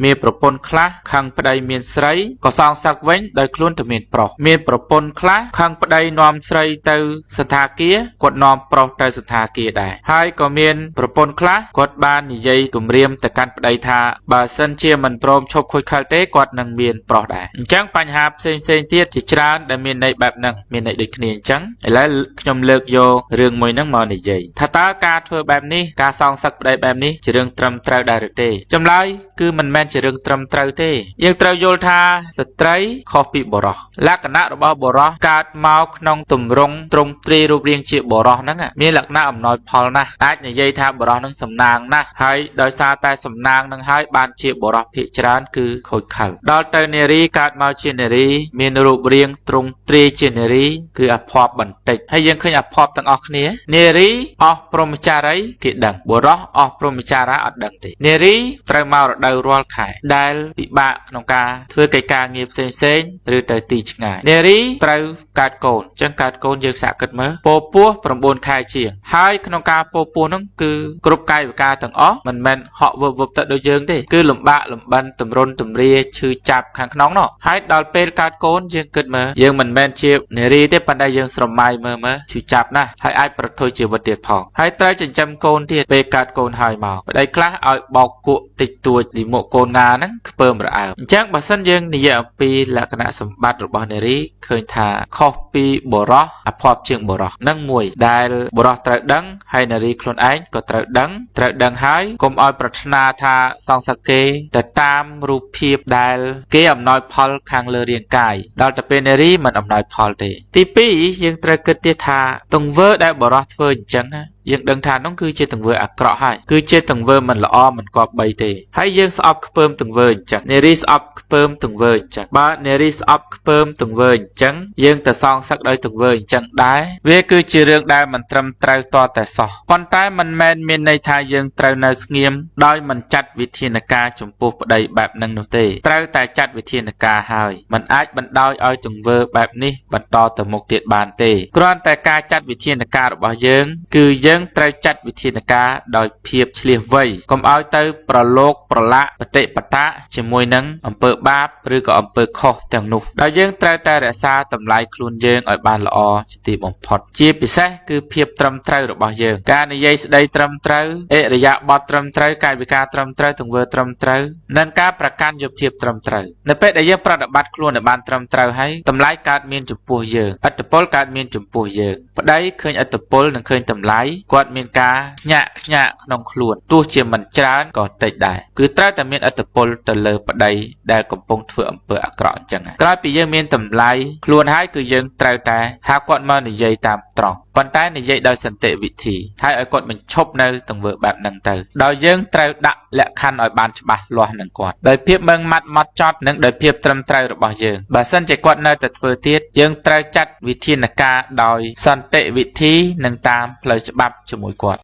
មានប្រពន្ធខ្លះខឹងប្តីមានស្រីក៏សងសឹកវិញដោយខ្លួនទៅមានប្រុសមានប្រពន្ធខ្លះខឹងប្តីនាំស្រីទៅសន្តាគារគាត់នាំប្រុសទៅសន្តាគារដែរហើយក៏មានប្រពន្ធខ្លះគាត់បាននិយាយគំរាមទៅកាន់ប្តីថាបើសិនជាមិនព្រមឈប់ខូចខលទេគាត់នឹងមានប្រុសដែរអញ្ចឹងបញ្ហាផ្សេងទៀតជាច្រើនដែលមានន័យបែបហ្នឹងមានន័យដូចគ្នាអញ្ចឹងឥឡូវខ្ញុំលើកយករឿងមួយហ្នឹងមកនិយាយថាតើការធ្វើបែបនេះការសងសឹកប្តីបែបនេះជារឿងត្រឹមត្រូវដែរឬទេចម្លើយគឺមិនមែនជារឿងត្រឹមត្រូវទេយើងត្រូវយល់ថាស្ត្រីខុសពីបុរសលក្ខណៈរបស់បុរសកើតមកក្នុងទម្រង់ទ្រង់ទ្រាយរូបរាងជាបុរសហ្នឹងមានលក្ខណៈអំណោយផលណាស់អាចនិយាយថាបុរសហ្នឹងសំណាងណាស់ហើយដោយសារតែសំណាងហ្នឹងហើយបានជាបុរសភាគច្រើនគឺខូចខលដល់ទៅនារីកើតមកជានារីមានរូបរាងទ្រង់ទ្រាយជានារីគឺអភ័ព្វបន្តិចហើយយើងឃើញអភ័ព្វទាំងអស់គ្នានារីអស់ព្រហ្មចារីគេដឹងបុរសអស់ព្រហ្មចារាអត់ដឹងទេនារីត្រូវមករដូវរាល់ខែដែលពិបាកក្នុងការធ្វើកិច្ចការងារផ្សេងឬទៅទីឆ្ងាយនារីត្រូវកើតកូនអញ្ចឹងកើតកូនយើងសាកគិតមើលពោពោះ9ខែជាងហើយក្នុងការពោពោះហ្នឹងគឺគ្រប់កាយវិការទាំងអស់មិនមែនហក់វឹបទៅដូចយើងទេគឺលំបាកលំបិនតម្រុនតម្រាឈឺចាប់ខាងក្នុងនោះហើយដល់ពេលកើតកូនយើងគិតមើលយើងមិនមែនជានារីទេប៉ុន្តែយើងស្រមៃមើលឈឺចាប់ណាស់ហើយអាចប្រថុយជីវិតទៀតផងហើយត្រូវចិញ្ចឹមកូនទៀតពេលកើតកូនហើយមកប្តីខ្លះឲ្យបោកគក់តិចតួចពីមុខកូនងាហ្នឹងខ្ពើមរអើមអញ្ចឹងបើសិនយើងនិយាយអំពីលក្ខណៈសម្បត្តិរបស់នារីឃើញថាខុសពីបុរសអភ័ព្វជាងបុរសនឹងមួយដែលបុរសត្រូវដឹងហើយនារីខ្លួនឯងក៏ត្រូវដឹងហើយកុំឲ្យប្រាថ្នាថាសងសឹកគេទៅតាមរូបភាពដែលគេអំណោយផលខាងលើរាងកាយដល់ទៅពេលនារីមិនអំណោយផលទេទី2យើងត្រូវគិតទៀតថាទង្វើដែលបុរសធ្វើអញ្ចឹងយើងដឹងថានោះគឺជាទង្វើអាក្រក់ហើយគឺជាទង្វើមិនល្អមិនគប្បីទេហើយយើងស្អប់ខ្ពើមទង្វើអញ្ចឹងនារីស្អប់ខ្ពើមទង្វើអញ្ចឹងបើនារីស្អប់ខ្ពើមទង្វើអញ្ចឹងយើងទៅសងសឹកដោយទង្វើអញ្ចឹងដែរវាគឺជារឿងដែលមិនត្រឹមត្រូវតតែសោះប៉ុន្តែមិនមែនមានន័យថាយើងត្រូវនៅស្ងៀមដោយមិនចាត់វិធានការចំពោះប្តីបែបហ្នឹងនោះទេត្រូវតែចាត់វិធានការហើយមិនអាចបណ្ដោយឲ្យទង្វើបែបនេះបន្តទៅមុខទៀតបានទេគ្រាន់តែការចាត់វិធានការរបស់យើងគឺយើងត្រូវចាត់វិធានការដោយភាពឆ្លៀសវៃកុំឲ្យទៅប្រឡូកប្រឡាក់បតិបតាជាមួយនឹងអំពើបាបឬក៏អំពើខុសទាំងនោះដែលយើងត្រូវតែរក្សាតម្លៃខ្លួនយើងឲ្យបានល្អជាទីបំផុតជាពិសេសគឺភាពត្រឹមត្រូវរបស់យើងការនិយាយស្ដីត្រឹមត្រូវអិរិយាបថត្រឹមត្រូវកាយវិការត្រឹមត្រូវទង្វើត្រឹមត្រូវនិងការប្រកាន់យកភាពត្រឹមត្រូវនៅពេលដែលយើងប្រតិបត្តិខ្លួនឲ្យបានត្រឹមត្រូវហើយតម្លៃកើតមានចំពោះយើងឥទ្ធិពលកើតមានចំពោះយើងប្តីឃើញឥទ្ធិពលនិងឃើញតម្លៃគាត់មានការញាក់ខ្ញាក់ក្នុងខ្លួនទោះជាមិនច្រើនក៏តិចដែរគឺត្រូវតែមានឥទ្ធិពលទៅលើប្តីដែលកំពុងធ្វើអំពើអាក្រក់អញ្ចឹងក្រោយពីយើងមានតម្លៃខ្លួនហើយគឺយើងត្រូវតែហៅគាត់មកនិយាយតាមត្រង់ប៉ុន្តែនិយាយដោយសន្តិវិធីហើយឲ្យគាត់បញ្ឈប់នៅទង្វើបែបហ្នឹងទៅដោយយើងត្រូវដាក់លក្ខខណ្ឌឲ្យបានច្បាស់លាស់នឹងគាត់ដោយភាពម៉ឺងម៉ាត់ម៉ត់ចត់និងដោយភាពត្រឹមត្រូវរបស់យើងបើសិនជាគាត់នៅតែធ្វើទៀតយើងត្រូវចាត់វិធានការដោយសន្តិវិធីនិងតាមផ្លូវច្បាប់ជាមួយគាត់